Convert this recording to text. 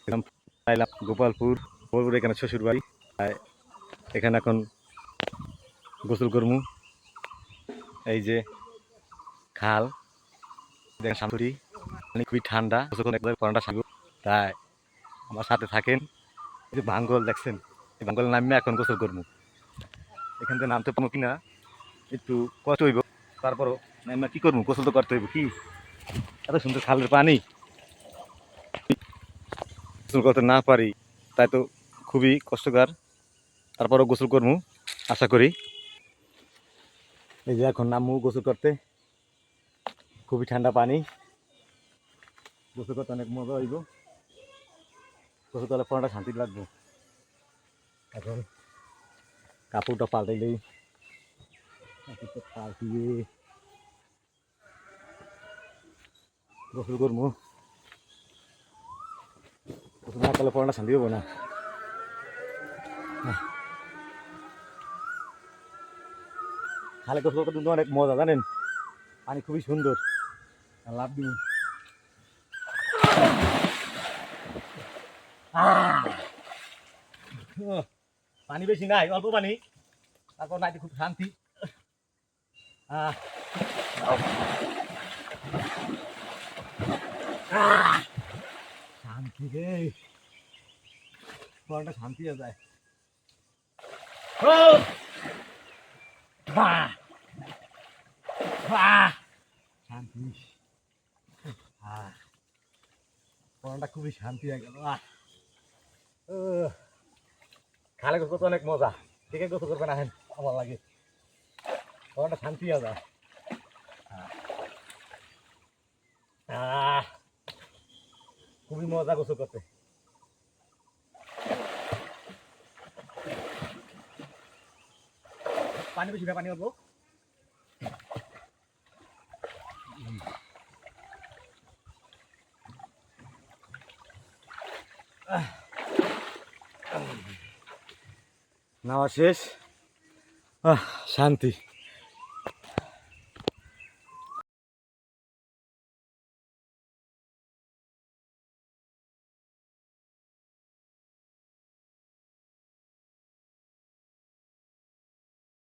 এলাম গোপালপুর। গোপালপুর এখানে শ্বশুর বাড়ি। এখানে এখন গোসল করমু। এই যে খাল, দেখেন শান্তি, মানে খুবই ঠান্ডা, ঠান্ডা সাগর। তাই আমার সাথে থাকেন। এই যে ভাঙ্গল দেখছেন, এই ভাঙ্গল নামে এখন গোসল করবো। এখান থেকে নামতে পারবো কিনা একটু কষ্ট হইব, তারপরও নামে কি করবো, গোসল তো করতে হইব। কি এত সুন্দর খালের পানি, গোসল করতে না পারি তাই তো খুবই কষ্টকর। তারপরও গোসল করবো আশা করি। এই যে এখন নামু গোসল করতে, খুবই ঠান্ডা পানি, গোসল করতে অনেক মজা হইব। গোসল করলে পড়াটা শান্তি লাগবে। এখন কাপড়টা পাল্টাইলেই পাল্টিয়ে গোসল করবো। গোসল না করলে পড়াটা শান্তি হবো না। খালে গোসল করতে কিন্তু অনেক মজা, জানেন, পানি খুবই সুন্দর, লাভ দিন। পানি বেশি নাই, অল্প পানি, তারপর নাইতে খুব শান্তি। শান্তি রে, পড়াটা শান্তি হয়ে যায়। শান্তি, পড়াটা খুবই শান্তি হয়ে গেল। খালে গোসল করতে অনেক মজা, ঠিক আছে, গোসল করবেন আহেন, আমার লাগে পড়াটা শান্তি হয়ে যায়। খুবই মজা গোসল করতে। পানি বেশি না, পানি অল্প। নাওয়া শেষ, শান্তি।